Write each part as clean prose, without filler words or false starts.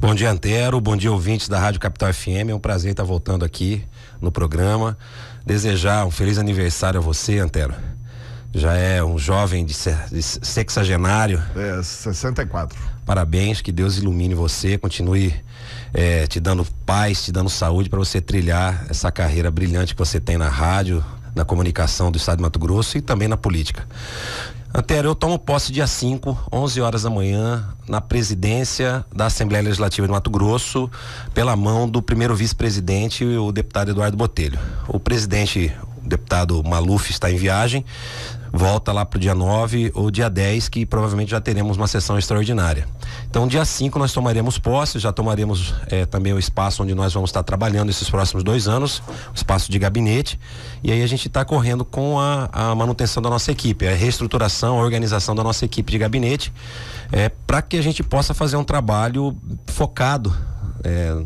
Bom dia, Antero, bom dia, ouvintes da Rádio Capital FM, é um prazer estar voltando aqui no programa. Desejar um feliz aniversário a você, Antero. Já é um jovem de sexagenário. 64. Parabéns, que Deus ilumine você, continue te dando paz, te dando saúde para você trilhar essa carreira brilhante que você tem na rádio, na comunicação do estado de Mato Grosso e também na política. Antero, eu tomo posse dia 5, 11 horas da manhã, na presidência da Assembleia Legislativa de Mato Grosso, pela mão do primeiro vice-presidente, o deputado Eduardo Botelho. O presidente, o deputado Maluf, está em viagem, volta lá pro dia 9 ou dia 10, que provavelmente já teremos uma sessão extraordinária. Então, dia 5 nós tomaremos posse, já tomaremos também o espaço onde nós vamos estar trabalhando esses próximos 2 anos, o espaço de gabinete, e aí a gente está correndo com a manutenção da nossa equipe, a reestruturação, a organização da nossa equipe de gabinete, para que a gente possa fazer um trabalho focado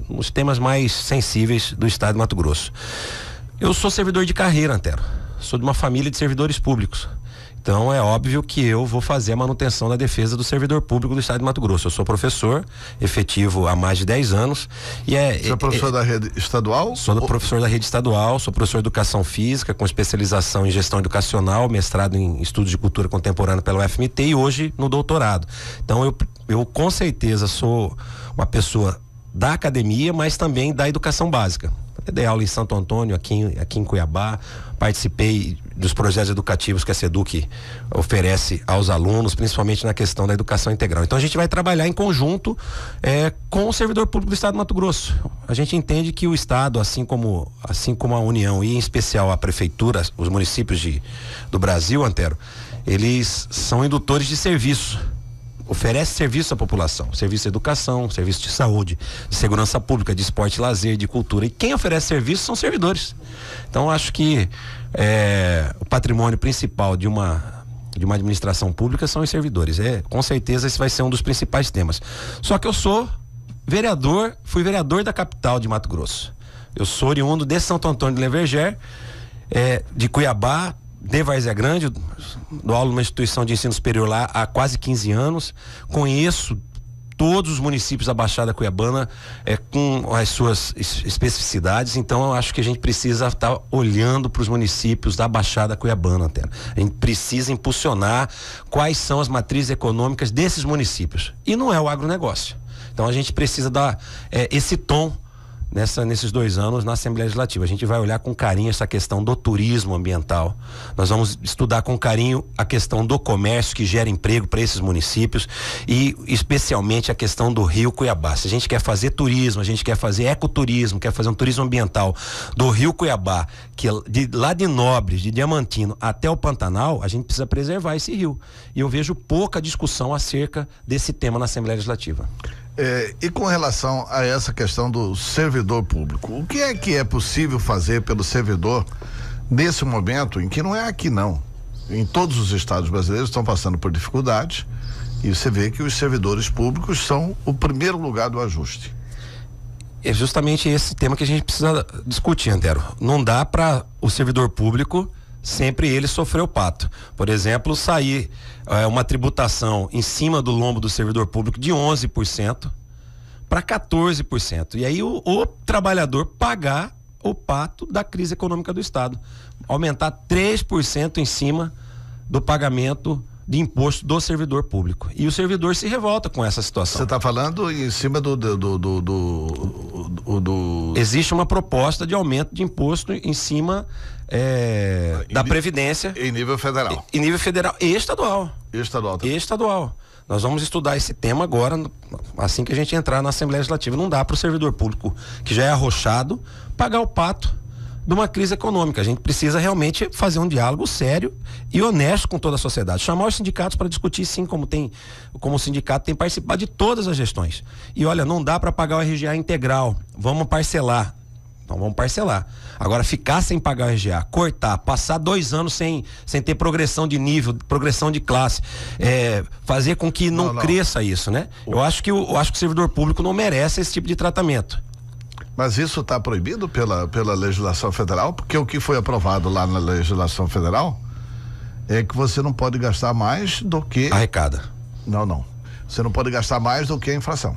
nos temas mais sensíveis do estado de Mato Grosso. Eu sou servidor de carreira, Antero. Sou de uma família de servidores públicos. Então é óbvio que eu vou fazer a manutenção da defesa do servidor público do estado de Mato Grosso. Eu sou professor efetivo há mais de 10 anos. Você é professor da rede estadual? Sou professor da rede estadual, sou professor de educação física com especialização em gestão educacional, mestrado em estudos de cultura contemporânea pela UFMT e hoje no doutorado. Então eu com certeza sou uma pessoa da academia, mas também da educação básica. Eu dei aula em Santo Antônio, aqui em Cuiabá, participei dos projetos educativos que a SEDUC oferece aos alunos, principalmente na questão da educação integral. Então a gente vai trabalhar em conjunto com o servidor público do estado de Mato Grosso. A gente entende que o estado, assim como a União e em especial a prefeitura, os municípios do Brasil, Antero, eles são indutores de serviço. Oferece serviço à população, serviço de educação, serviço de saúde, de segurança pública, de esporte e lazer, de cultura. E quem oferece serviço são servidores. Então acho que o patrimônio principal de uma administração pública são os servidores. Com certeza esse vai ser um dos principais temas. Só que eu sou fui vereador da capital de Mato Grosso. Eu sou oriundo de Santo Antônio de Leverger, de Cuiabá, de Várzea Grande, dou aula numa instituição de ensino superior lá há quase 15 anos, conheço todos os municípios da Baixada Cuiabana com as suas especificidades, então eu acho que a gente precisa estar olhando para os municípios da Baixada Cuiabana, até. A gente precisa impulsionar quais são as matrizes econômicas desses municípios, e não é o agronegócio. Então a gente precisa dar esse tom nesses 2 anos na Assembleia Legislativa. A gente vai olhar com carinho essa questão do turismo ambiental. Nós vamos estudar com carinho a questão do comércio que gera emprego para esses municípios e especialmente a questão do Rio Cuiabá. Se a gente quer fazer turismo, a gente quer fazer ecoturismo, quer fazer um turismo ambiental do Rio Cuiabá, que lá de Nobres, de Diamantino até o Pantanal, a gente precisa preservar esse rio. E eu vejo pouca discussão acerca desse tema na Assembleia Legislativa. E com relação a essa questão do servidor público, o que é possível fazer pelo servidor nesse momento em que não é aqui não, em todos os estados brasileiros estão passando por dificuldades e você vê que os servidores públicos são o primeiro lugar do ajuste? É justamente esse tema que a gente precisa discutir, Antero. Não dá para o servidor público sempre ele sofreu o pato. Por exemplo, sair uma tributação em cima do lombo do servidor público de 11% para 14%. E aí o trabalhador pagar o pato da crise econômica do estado. Aumentar 3% em cima do pagamento de imposto do servidor público. E o servidor se revolta com essa situação. Você está falando em cima do Existe uma proposta de aumento de imposto em cima da Previdência. Em nível federal. Em nível federal e estadual. Estadual. Nós vamos estudar esse tema agora, assim que a gente entrar na Assembleia Legislativa. Não dá para o servidor público, que já é arrochado, pagar o pato de uma crise econômica. A gente precisa realmente fazer um diálogo sério e honesto com toda a sociedade. Chamar os sindicatos para discutir, sim, como o sindicato tem participado de todas as gestões. E olha, não dá para pagar o RGA integral. Vamos parcelar. Então vamos parcelar. Agora, ficar sem pagar o RGA, cortar, passar 2 anos sem ter progressão de nível, progressão de classe, fazer com que não cresça isso, né? Eu acho que o servidor público não merece esse tipo de tratamento. Mas isso está proibido pela legislação federal? Porque o que foi aprovado lá na legislação federal é que você não pode gastar mais do que... Arrecada. Não. Você não pode gastar mais do que a inflação.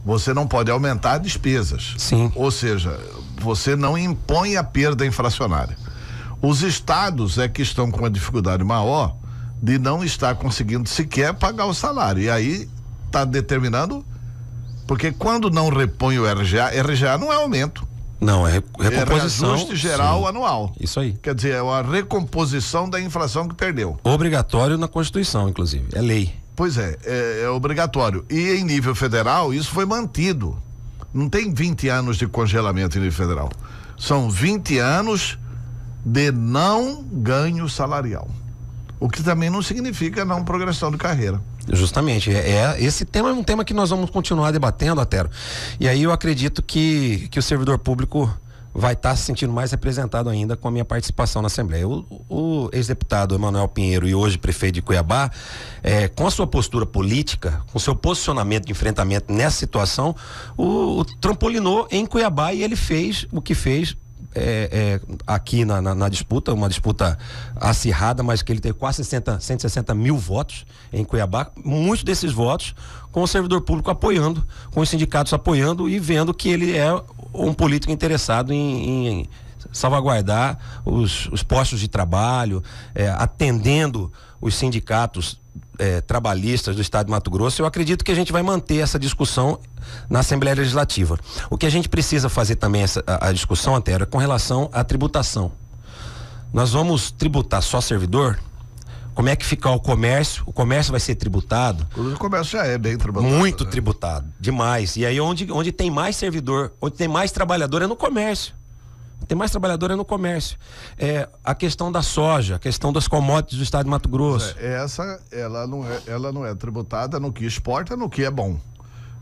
você não pode aumentar despesas. Sim. Ou seja, você não impõe a perda inflacionária. Os estados é que estão com uma dificuldade maior de não estar conseguindo sequer pagar o salário. E aí está determinando, porque quando não repõe o RGA não é aumento. Não, é recomposição. É reajuste geral anual. Isso aí. Quer dizer, é uma recomposição da inflação que perdeu. Obrigatório na Constituição, inclusive. É lei. Pois é obrigatório. E em nível federal, isso foi mantido. Não tem 20 anos de congelamento em nível federal. São 20 anos de não ganho salarial. O que também não significa não progressão de carreira. Justamente, esse tema é um tema que nós vamos continuar debatendo, Atero. E aí eu acredito que o servidor público vai estar se sentindo mais representado ainda com a minha participação na Assembleia. O ex-deputado Emanuel Pinheiro e hoje prefeito de Cuiabá, com a sua postura política, com o seu posicionamento de enfrentamento nessa situação, o trampolinou em Cuiabá e ele fez o que fez aqui na disputa, uma disputa acirrada, mas que ele teve quase 160 mil votos em Cuiabá, muitos desses votos com o servidor público apoiando, com os sindicatos apoiando e vendo que ele é um político interessado em salvaguardar os postos de trabalho, atendendo os sindicatos trabalhistas do estado de Mato Grosso. Eu acredito que a gente vai manter essa discussão na Assembleia Legislativa. O que a gente precisa fazer também a discussão, Antero, é com relação à tributação. Nós vamos tributar só servidor? Como é que fica o comércio? O comércio vai ser tributado? O comércio já é bem tributado. Muito tributado, demais. E aí onde tem mais servidor, onde tem mais trabalhador é no comércio. Tem mais trabalhador no comércio. A questão da soja, a questão das commodities do estado de Mato Grosso. Ela não é tributada no que exporta, no que é bom.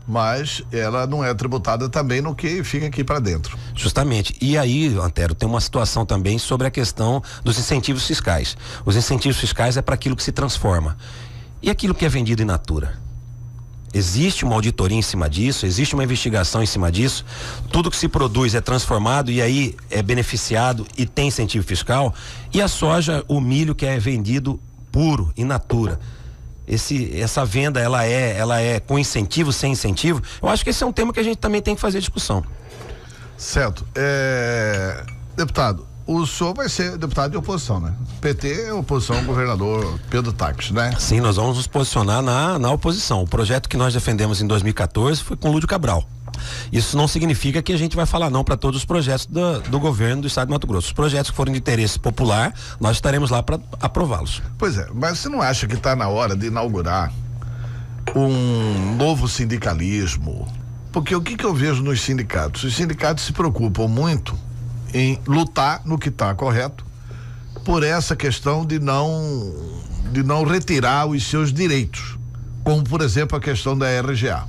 Mas ela não é tributada também no que fica aqui para dentro. Justamente. E aí, Antero, tem uma situação também sobre a questão dos incentivos fiscais. Os incentivos fiscais é para aquilo que se transforma. E aquilo que é vendido in natura? Existe uma auditoria em cima disso, existe uma investigação em cima disso, tudo que se produz é transformado e aí é beneficiado e tem incentivo fiscal, e a soja, o milho que é vendido puro, in natura, essa venda ela é com incentivo, sem incentivo. Eu acho que esse é um tema que a gente também tem que fazer discussão. Certo. Deputado, o senhor vai ser deputado de oposição, né? PT é oposição ao governador Pedro Taques, né? Sim, nós vamos nos posicionar na oposição. O projeto que nós defendemos em 2014 foi com Lúdio Cabral. Isso não significa que a gente vai falar não para todos os projetos do governo do estado de Mato Grosso. Os projetos que forem de interesse popular, nós estaremos lá para aprová-los. Pois é, mas você não acha que está na hora de inaugurar um novo sindicalismo? Porque o que eu vejo nos sindicatos? Os sindicatos se preocupam muito em lutar no que está correto por essa questão de não retirar os seus direitos, como por exemplo a questão da RGA.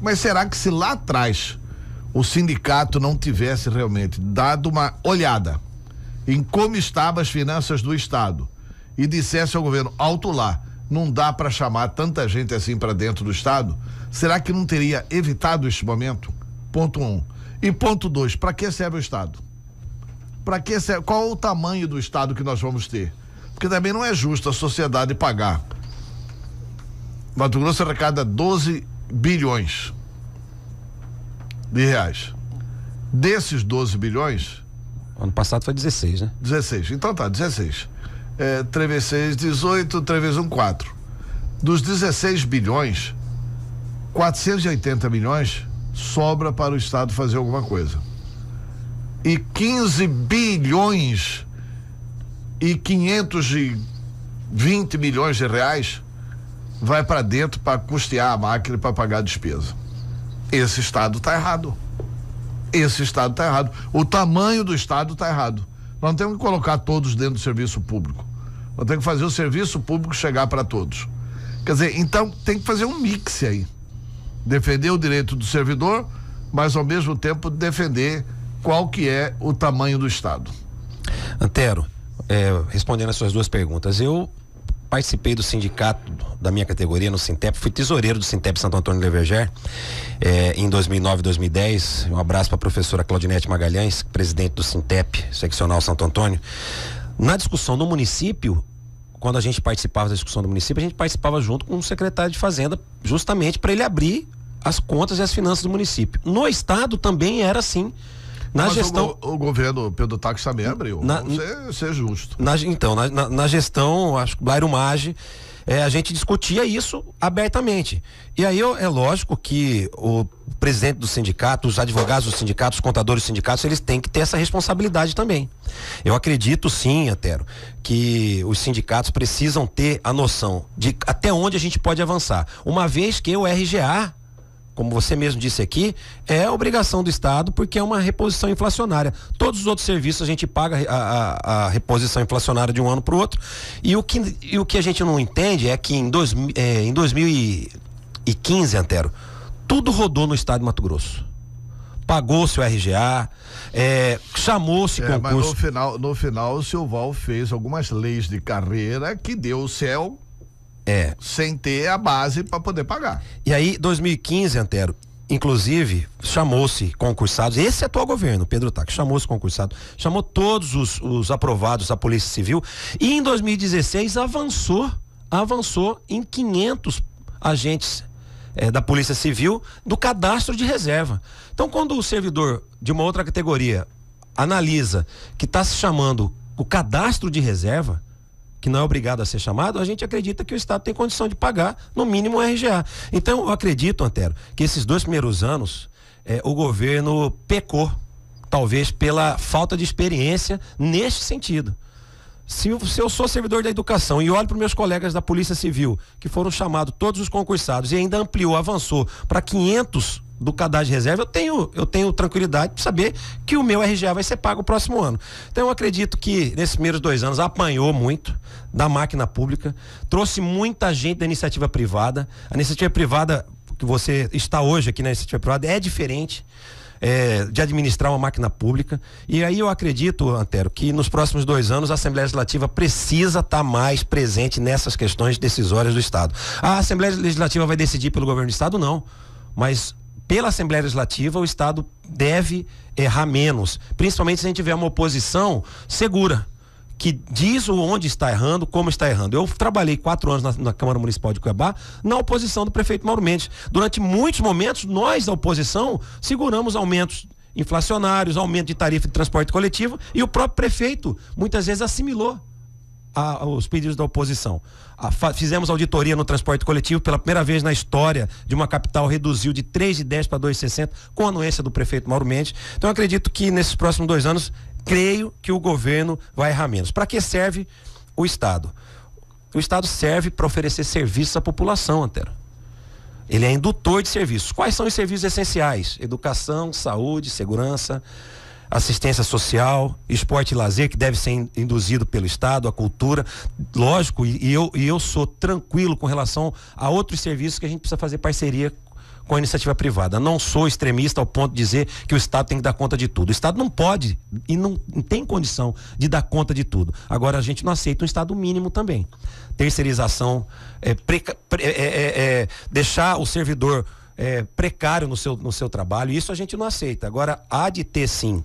Mas será que se lá atrás o sindicato não tivesse realmente dado uma olhada em como estavam as finanças do estado e dissesse ao governo, alto lá, não dá para chamar tanta gente assim para dentro do estado, será que não teria evitado este momento? Ponto 1. E ponto 2, para que serve o estado? Para que serve? Qual o tamanho do estado que nós vamos ter? Porque também não é justo a sociedade pagar. Mato Grosso arrecada 12 bilhões de reais. Desses 12 bilhões... Ano passado foi 16, né? 16. Então tá, 16. 3 vezes 6, 18, 3 vezes 1, 4. Dos 16 bilhões, 480 milhões sobra para o estado fazer alguma coisa. E 15 bilhões e 520 milhões de reais vai para dentro para custear a máquina e para pagar a despesa. Esse estado está errado. Esse estado está errado. O tamanho do estado está errado. Nós não temos que colocar todos dentro do serviço público. Nós temos que fazer o serviço público chegar para todos. Quer dizer, então tem que fazer um mix aí. Defender o direito do servidor, mas ao mesmo tempo defender qual que é o tamanho do estado. Antero, respondendo as suas duas perguntas, eu participei do sindicato da minha categoria no Sintep, fui tesoureiro do Sintep Santo Antônio de Leverger em 2009 e 2010. Um abraço para a professora Claudinete Magalhães, presidente do Sintep seccional Santo Antônio. Na discussão do município, quando a gente participava da discussão do município, a gente participava junto com o secretário de Fazenda, justamente para ele abrir as contas e as finanças do município. No estado também era assim. Na gestão. O governo Pedro Taques também abriu. Vamos ser justo. Na gestão, acho que Blairo Maggi, a gente discutia isso abertamente. E aí é lógico que o presidente do sindicato, os advogados do sindicato, os contadores dos sindicatos, eles têm que ter essa responsabilidade também. Eu acredito sim, Antero, que os sindicatos precisam ter a noção de até onde a gente pode avançar. Uma vez que o RGA, como você mesmo disse aqui, é obrigação do Estado porque é uma reposição inflacionária. Todos os outros serviços a gente paga a reposição inflacionária de um ano para o outro. E o que a gente não entende é que em 2015, Antero, tudo rodou no Estado de Mato Grosso. Pagou-se o RGA, chamou-se concurso. Mas no final o Silval fez algumas leis de carreira que deu o céu. Sem ter a base para poder pagar. E aí, 2015, Antero, inclusive, chamou-se concursados, esse atual governo, Pedro Taques, chamou-se concursado, chamou todos os aprovados da Polícia Civil e em 2016 avançou em 500 agentes da Polícia Civil do cadastro de reserva. Então, quando o servidor de uma outra categoria analisa que está se chamando o cadastro de reserva, que não é obrigado a ser chamado, a gente acredita que o Estado tem condição de pagar, no mínimo, o RGA. Então, eu acredito, Antero, que esses 2 primeiros anos, o governo pecou, talvez pela falta de experiência neste sentido. Se eu sou servidor da educação e olho para os meus colegas da Polícia Civil, que foram chamados todos os concursados e ainda ampliou, avançou para 500 do cadastro de reserva, eu tenho tranquilidade de saber que o meu RGA vai ser pago o próximo ano. Então eu acredito que nesses primeiros 2 anos apanhou muito da máquina pública, trouxe muita gente da iniciativa privada. A iniciativa privada que você está hoje aqui na iniciativa privada é diferente de administrar uma máquina pública. E aí eu acredito, Antero, que nos próximos 2 anos a Assembleia Legislativa precisa estar mais presente nessas questões decisórias do Estado. A Assembleia Legislativa vai decidir pelo governo do Estado? Não. Mas pela Assembleia Legislativa, o Estado deve errar menos, principalmente se a gente tiver uma oposição segura, que diz onde está errando, como está errando. Eu trabalhei 4 anos na Câmara Municipal de Cuiabá, na oposição do prefeito Mauro Mendes. Durante muitos momentos, nós da oposição seguramos aumentos inflacionários, aumento de tarifa de transporte coletivo, e o próprio prefeito muitas vezes assimilou os pedidos da oposição. Fizemos auditoria no transporte coletivo, pela primeira vez na história de uma capital, reduziu de 3,10 para 2,60 com a anuência do prefeito Mauro Mendes. Então eu acredito que nesses próximos 2 anos, creio que o governo vai errar menos. Para que serve o Estado? O Estado serve para oferecer serviços à população, Antero. Ele é indutor de serviços. Quais são os serviços essenciais? Educação, saúde, segurança, assistência social, esporte e lazer, que deve ser induzido pelo Estado, a cultura, lógico, e eu sou tranquilo com relação a outros serviços que a gente precisa fazer parceria com a iniciativa privada. Não sou extremista ao ponto de dizer que o Estado tem que dar conta de tudo. O Estado não pode e não tem condição de dar conta de tudo. Agora, a gente não aceita um Estado mínimo também. Terceirização, deixar o servidor precário no seu trabalho, isso a gente não aceita. Agora, há de ter sim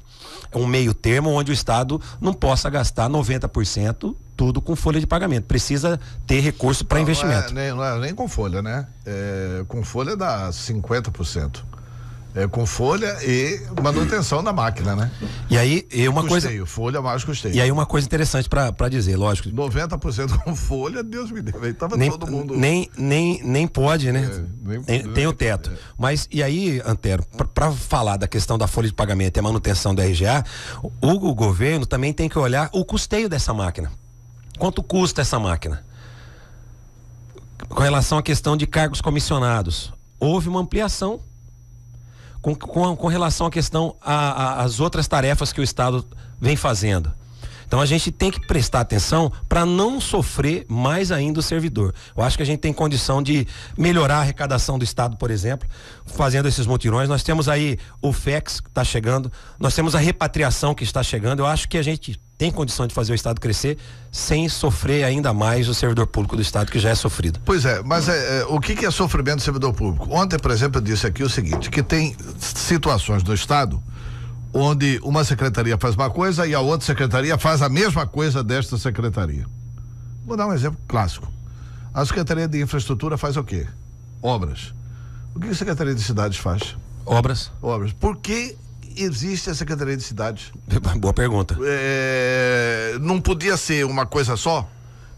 um meio termo onde o Estado não possa gastar 90% tudo com folha de pagamento. Precisa ter recurso para investimento. Não é nem com folha, né? Com folha dá 50%. Com folha e manutenção da máquina, né? E aí, folha mais custeio. E aí uma coisa interessante para dizer, lógico. 90% com folha, Deus me deu. Aí tava todo mundo. Nem pode, né? Tem o teto. Mas, e aí, Antero, para falar da questão da folha de pagamento e a manutenção do RGA, o governo também tem que olhar o custeio dessa máquina. Quanto custa essa máquina? Com relação à questão de cargos comissionados, houve uma ampliação. Com relação à questão às outras tarefas que o Estado vem fazendo. Então a gente tem que prestar atenção para não sofrer mais ainda o servidor. Eu acho que a gente tem condição de melhorar a arrecadação do Estado, por exemplo, fazendo esses mutirões. Nós temos aí o FEX que está chegando, nós temos a repatriação que está chegando. Eu acho que a gente tem condição de fazer o Estado crescer sem sofrer ainda mais o servidor público do Estado, que já é sofrido. Pois é, mas o que é sofrimento do servidor público? Ontem, por exemplo, eu disse aqui o seguinte, que tem situações do Estado onde uma secretaria faz uma coisa e a outra secretaria faz a mesma coisa desta secretaria. Vou dar um exemplo clássico. A Secretaria de Infraestrutura faz o quê? Obras. O que a Secretaria de Cidades faz? Obras. Por que existe a Secretaria de Cidades? Boa pergunta. Não podia ser uma coisa só?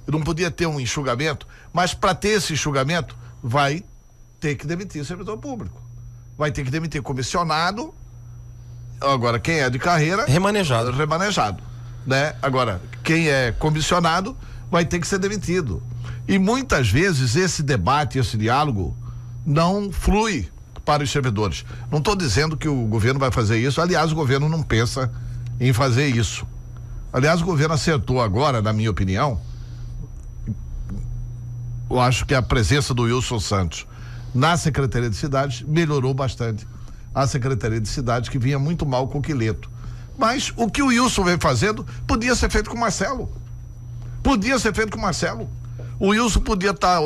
Não podia ter um enxugamento? Mas para ter esse enxugamento, vai ter que demitir o servidor público. Vai ter que demitir comissionado. Agora, quem é de carreira... Remanejado. Né? Agora, quem é comissionado vai ter que ser demitido. E muitas vezes esse debate, esse diálogo não flui para os servidores. Não estou dizendo que o governo vai fazer isso. Aliás, o governo não pensa em fazer isso. Aliás, o governo acertou agora, na minha opinião. Eu acho que a presença do Wilson Santos na Secretaria de Cidades melhorou bastante a Secretaria de Cidades, que vinha muito mal com o Quileto. Mas o que o Wilson vem fazendo podia ser feito com o Marcelo. O Wilson podia estar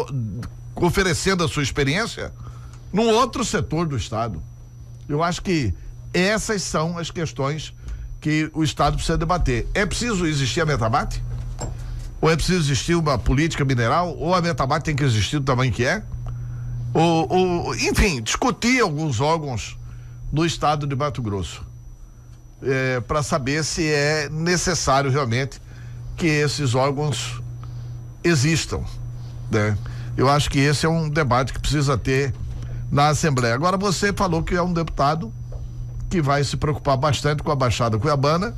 oferecendo a sua experiência num outro setor do Estado. Eu acho que essas são as questões que o Estado precisa debater. É preciso existir a Metabate? Ou é preciso existir uma política mineral? Ou a Metabate tem que existir do tamanho que é? Enfim, discutir alguns órgãos do Estado de Mato Grosso, para saber se é necessário realmente que esses órgãos existam, né? Eu acho que esse é um debate que precisa ter na Assembleia. Agora, você falou que é um deputado que vai se preocupar bastante com a Baixada Cuiabana,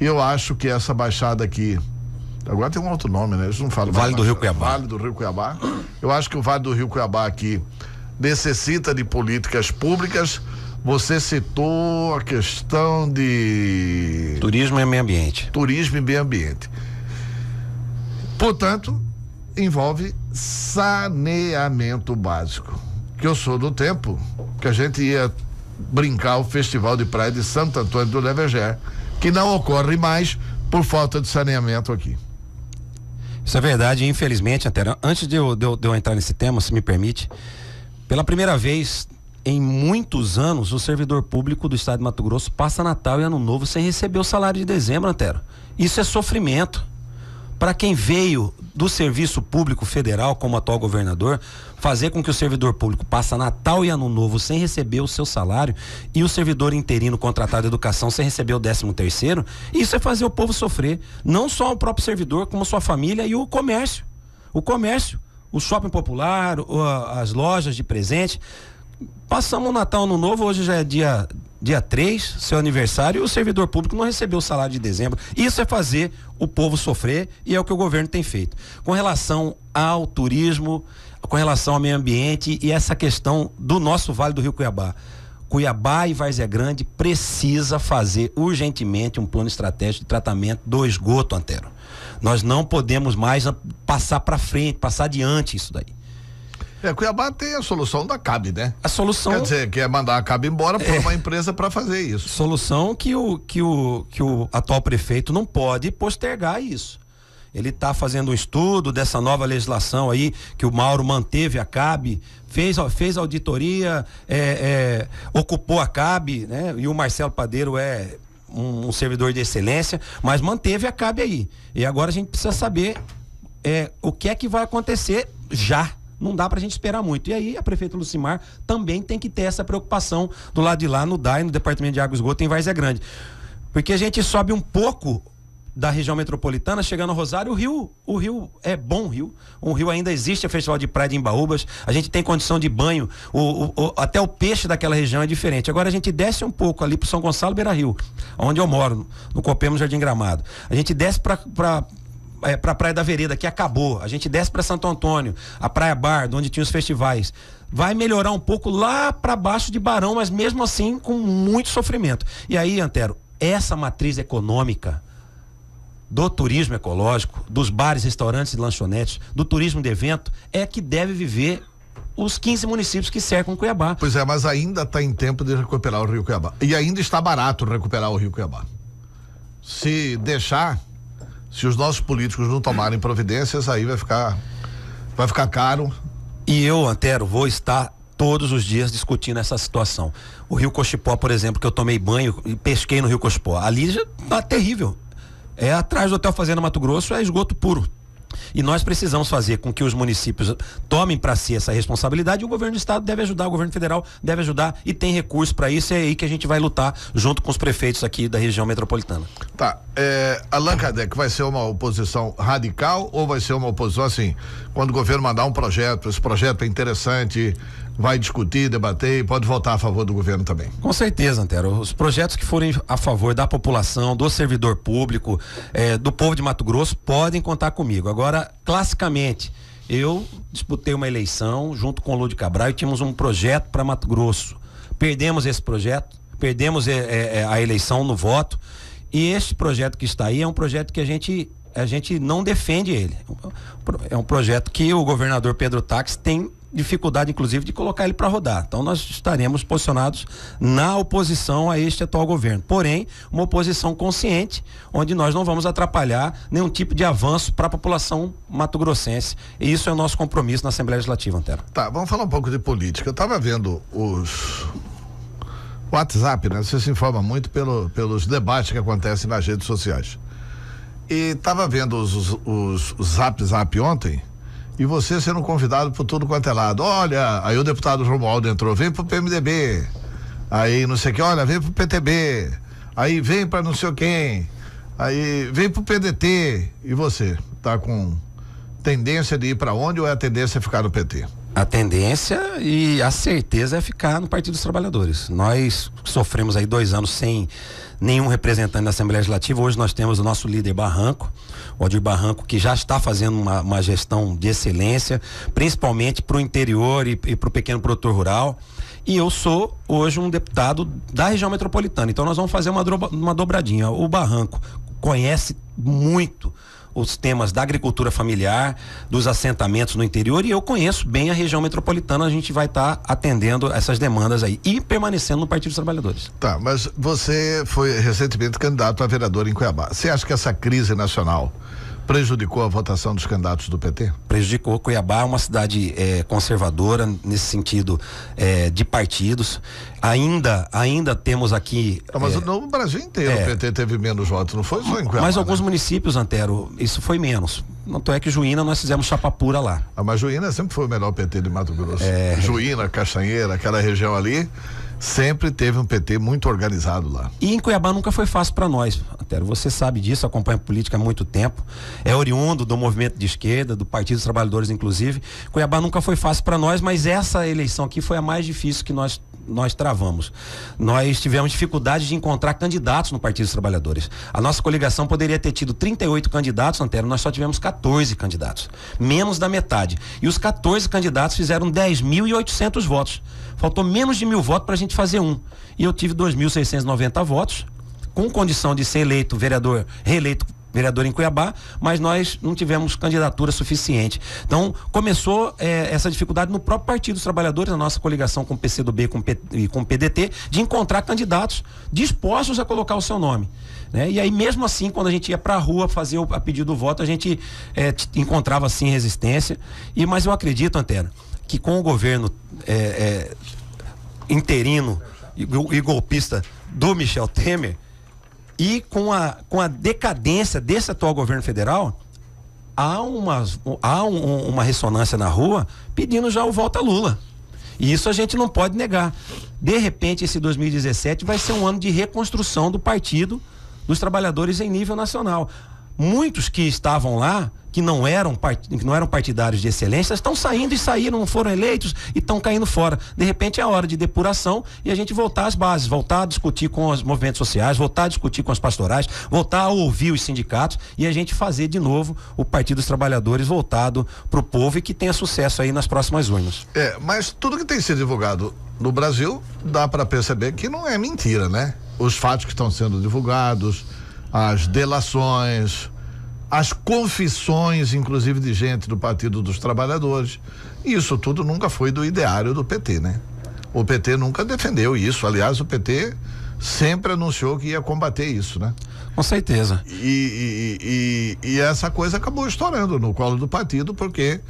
e eu acho que essa baixada aqui, agora tem um outro nome, né? Eles não falam Vale do Rio Cuiabá. Vale do Rio Cuiabá. Eu acho que o Vale do Rio Cuiabá aqui necessita de políticas públicas. Você citou a questão de turismo e meio ambiente. Portanto, envolve saneamento básico. Que eu sou do tempo que a gente ia brincar o Festival de Praia de Santo Antônio do Leveger, que não ocorre mais por falta de saneamento aqui. Isso é verdade, infelizmente, até antes de eu entrar nesse tema, se me permite, pela primeira vez em muitos anos, o servidor público do Estado de Mato Grosso passa Natal e Ano Novo sem receber o salário de dezembro, Antero. Isso é sofrimento. Para quem veio do serviço público federal, como atual governador, fazer com que o servidor público passe Natal e Ano Novo sem receber o seu salário, e o servidor interino contratado de educação sem receber o 13º, isso é fazer o povo sofrer. Não só o próprio servidor, como sua família e o comércio. O shopping popular, as lojas de presente. Passamos o Natal, Ano Novo, hoje já é dia 3, seu aniversário, e o servidor público não recebeu o salário de dezembro. Isso é fazer o povo sofrer, e é o que o governo tem feito. Com relação ao turismo, com relação ao meio ambiente e essa questão do nosso Vale do Rio Cuiabá. Cuiabá e Várzea Grande precisa fazer urgentemente um plano estratégico de tratamento do esgoto, Antero. Nós não podemos mais passar para frente, passar adiante isso daí. Cuiabá tem a solução da CAB, né? A solução... Quer dizer, quer mandar a CAB embora por uma empresa para fazer isso. Solução que o atual prefeito não pode postergar isso. Ele está fazendo um estudo dessa nova legislação aí, que o Mauro manteve a CAB, fez auditoria, ocupou a CAB, né? E o Marcelo Padeiro é um servidor de excelência, mas manteve a CAB aí. E agora a gente precisa saber o que é que vai acontecer já. Não dá pra gente esperar muito. E aí a prefeita Lucimar também tem que ter essa preocupação do lado de lá, no DAI, no Departamento de Água e Esgoto, em Várzea Grande. Porque a gente sobe um pouco da região metropolitana, chegando a Rosário, o rio é bom rio. Um rio ainda existe, o Festival de Praia de Embaúbas, a gente tem condição de banho, até o peixe daquela região é diferente. Agora a gente desce um pouco ali pro São Gonçalo, Beira Rio, onde eu moro, no Copemos, Jardim Gramado. A gente desce pra Praia da Vereda, que acabou. A gente desce para Santo Antônio, a Praia Bar, onde tinha os festivais. Vai melhorar um pouco lá para baixo de Barão, mas mesmo assim com muito sofrimento. E aí, Antero, essa matriz econômica do turismo ecológico, dos bares, restaurantes e lanchonetes, do turismo de evento, é que deve viver os 15 municípios que cercam Cuiabá. Pois é, mas ainda está em tempo de recuperar o Rio Cuiabá. E ainda está barato recuperar o Rio Cuiabá. Se os nossos políticos não tomarem providências, aí vai ficar caro. E eu, Antero, vou estar todos os dias discutindo essa situação. O Rio Cochipó, por exemplo, que eu tomei banho e pesquei no Rio Cochipó, ali já tá terrível. Atrás do Hotel Fazenda Mato Grosso é esgoto puro. E nós precisamos fazer com que os municípios tomem para si essa responsabilidade, e o governo do estado deve ajudar, o governo federal deve ajudar e tem recurso para isso. É aí que a gente vai lutar junto com os prefeitos aqui da região metropolitana. Tá, Allan Kardec, vai ser uma oposição radical ou vai ser uma oposição assim, quando o governo mandar um projeto, esse projeto é interessante, vai discutir, debater e pode votar a favor do governo também? Com certeza, Antero. Os projetos que forem a favor da população, do servidor público, do povo de Mato Grosso, podem contar comigo. Agora, classicamente, eu disputei uma eleição junto com o Lúdio Cabral e tínhamos um projeto para Mato Grosso. Perdemos esse projeto, perdemos a eleição no voto, e este projeto que está aí é um projeto que a gente não defende ele. É um projeto que o governador Pedro Táxi tem dificuldade, inclusive, de colocar ele para rodar. Então nós estaremos posicionados na oposição a este atual governo. Porém, uma oposição consciente, onde nós não vamos atrapalhar nenhum tipo de avanço para a população mato-grossense. E isso é o nosso compromisso na Assembleia Legislativa, Antero. Tá, vamos falar um pouco de política. Eu estava vendo os WhatsApp, né? Você se informa muito pelos debates que acontecem nas redes sociais. E estava vendo os Zap ontem, e você sendo convidado por tudo quanto é lado. Olha, aí o deputado Romualdo entrou, vem pro PMDB. Aí não sei o que, olha, vem pro PTB. Aí vem pra não sei quem. Aí vem pro PDT. E você, tá com tendência de ir pra onde ou é a tendência ficar no PT? A tendência e a certeza é ficar no Partido dos Trabalhadores. Nós sofremos aí 2 anos sem nenhum representante da Assembleia Legislativa. Hoje nós temos o nosso líder Barranco, o Odir Barranco, que já está fazendo uma gestão de excelência, principalmente para o interior e para o pequeno produtor rural. E eu sou hoje um deputado da região metropolitana. Então nós vamos fazer uma dobradinha. O Barranco conhece muito os temas da agricultura familiar, dos assentamentos no interior, e eu conheço bem a região metropolitana. A gente vai estar atendendo essas demandas aí e permanecendo no Partido dos Trabalhadores. Tá, mas você foi recentemente candidato a vereador em Cuiabá. Você acha que essa crise nacional prejudicou a votação dos candidatos do PT? Prejudicou. Cuiabá é uma cidade conservadora nesse sentido de partidos. Ainda temos aqui. Mas no Brasil inteiro o PT teve menos votos, não foi só em Cuiabá? Mas alguns municípios, Antero, isso foi menos. Tanto é que Juína nós fizemos chapa pura lá. Mas Juína sempre foi o melhor PT de Mato Grosso. Juína, Castanheira, aquela região ali, sempre teve um PT muito organizado lá. E em Cuiabá nunca foi fácil para nós, Antero. Você sabe disso, acompanha a política há muito tempo. É oriundo do movimento de esquerda, do Partido dos Trabalhadores, inclusive. Cuiabá nunca foi fácil para nós, mas essa eleição aqui foi a mais difícil que nós travamos. Nós tivemos dificuldade de encontrar candidatos no Partido dos Trabalhadores. A nossa coligação poderia ter tido 38 candidatos, Antero, nós só tivemos 14 candidatos, menos da metade. E os 14 candidatos fizeram 10.800 votos. Faltou menos de 1.000 votos para a gente fazer um. E eu tive 2.690 votos, com condição de ser reeleito vereador em Cuiabá, mas nós não tivemos candidatura suficiente. Então, começou essa dificuldade no próprio Partido dos Trabalhadores, na nossa coligação com o PCdoB e com o PDT, de encontrar candidatos dispostos a colocar o seu nome. Né? E aí, mesmo assim, quando a gente ia para a rua fazer a pedido do voto, a gente encontrava, sim, resistência. Mas eu acredito, Antero, que com o governo interino e golpista do Michel Temer, e com a decadência desse atual governo federal, há uma ressonância na rua pedindo já o voto a Lula. E isso a gente não pode negar. De repente, esse 2017 vai ser um ano de reconstrução do Partido dos Trabalhadores em nível nacional. Muitos que estavam lá, que não eram partidários de excelência, estão saindo e saíram, não foram eleitos e estão caindo fora. De repente é a hora de depuração e a gente voltar às bases, voltar a discutir com os movimentos sociais, voltar a discutir com as pastorais, voltar a ouvir os sindicatos e a gente fazer de novo o Partido dos Trabalhadores voltado para o povo e que tenha sucesso aí nas próximas urnas. Mas tudo que tem sido divulgado no Brasil, dá para perceber que não é mentira, né? Os fatos que estão sendo divulgados, as delações, as confissões, inclusive de gente do Partido dos Trabalhadores, isso tudo nunca foi do ideário do PT, né? O PT nunca defendeu isso, aliás, o PT sempre anunciou que ia combater isso, né? Com certeza. E essa coisa acabou estourando no colo do partido, porque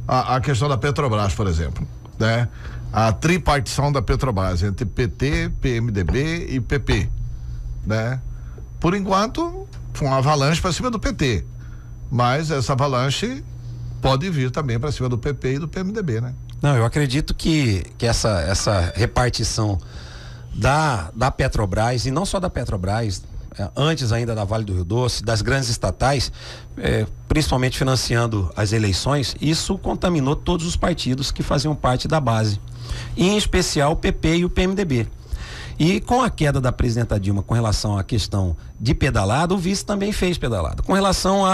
a questão da Petrobras, por exemplo, né? A tripartição da Petrobras entre PT, PMDB e PP, né? Por enquanto, foi uma avalanche para cima do PT, mas essa avalanche pode vir também para cima do PP e do PMDB, né? Não, eu acredito que essa repartição da Petrobras, e não só da Petrobras, antes ainda da Vale do Rio Doce, das grandes estatais, principalmente financiando as eleições, isso contaminou todos os partidos que faziam parte da base, e em especial o PP e o PMDB. E com a queda da presidenta Dilma com relação à questão de pedalada, o vice também fez pedalada. Com relação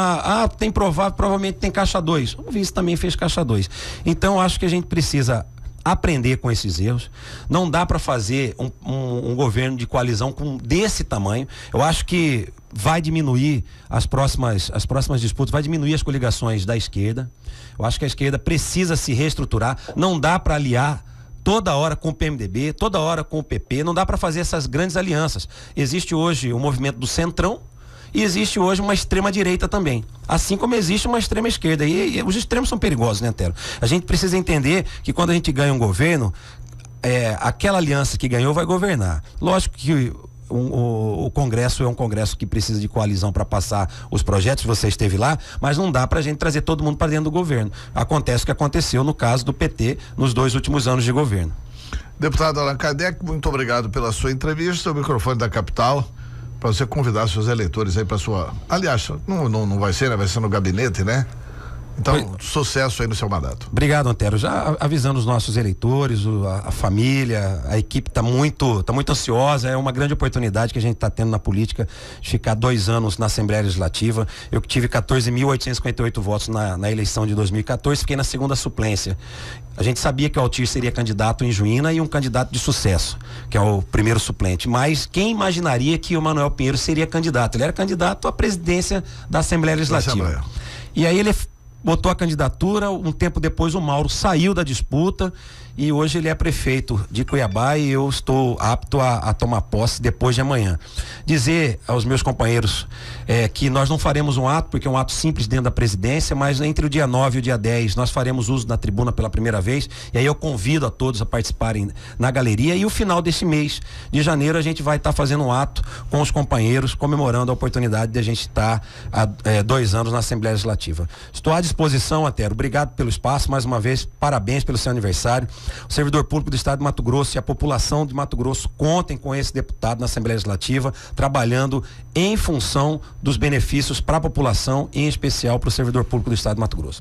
provavelmente tem caixa 2, o vice também fez caixa 2. Então acho que a gente precisa aprender com esses erros. Não dá para fazer um governo de coalizão desse tamanho. Eu acho que vai diminuir as próximas disputas, vai diminuir as coligações da esquerda. Eu acho que a esquerda precisa se reestruturar. Não dá para aliar toda hora com o PMDB, toda hora com o PP, não dá para fazer essas grandes alianças. Existe hoje o movimento do Centrão e existe hoje uma extrema direita também, assim como existe uma extrema esquerda, e os extremos são perigosos, né, Antero? A gente precisa entender que quando a gente ganha um governo, aquela aliança que ganhou vai governar. Lógico que o Congresso é um Congresso que precisa de coalizão para passar os projetos, você esteve lá, mas não dá pra gente trazer todo mundo para dentro do governo. Acontece o que aconteceu no caso do PT nos 2 últimos anos de governo. Deputado Allan Kardec, muito obrigado pela sua entrevista. O microfone da capital, para você convidar seus eleitores aí para sua... Aliás, não vai ser, né? Vai ser no gabinete, né? Então, sucesso aí no seu mandato. Obrigado, Antero. Já avisando os nossos eleitores, a família, a equipe tá muito ansiosa. É uma grande oportunidade que a gente está tendo na política de ficar 2 anos na Assembleia Legislativa. Eu tive 14.858 votos na eleição de 2014, fiquei na segunda suplência. A gente sabia que o Altir seria candidato em Juína e um candidato de sucesso, que é o primeiro suplente. Mas quem imaginaria que o Manuel Pinheiro seria candidato? Ele era candidato à presidência da Assembleia Legislativa. E aí ele botou a candidatura, um tempo depois o Mauro saiu da disputa e hoje ele é prefeito de Cuiabá e eu estou apto a tomar posse depois de amanhã. Dizer aos meus companheiros que nós não faremos um ato, porque é um ato simples dentro da presidência, mas entre o dia 9 e o dia 10 nós faremos uso da tribuna pela primeira vez, e aí eu convido a todos a participarem na galeria, e o final desse mês de janeiro a gente vai estar fazendo um ato com os companheiros, comemorando a oportunidade de a gente estar há 2 anos na Assembleia Legislativa. Estou à disposição, Antero. Obrigado pelo espaço, mais uma vez, parabéns pelo seu aniversário. O servidor público do estado de Mato Grosso e a população de Mato Grosso contem com esse deputado na Assembleia Legislativa, trabalhando em função dos benefícios para a população, em especial para o servidor público do estado de Mato Grosso.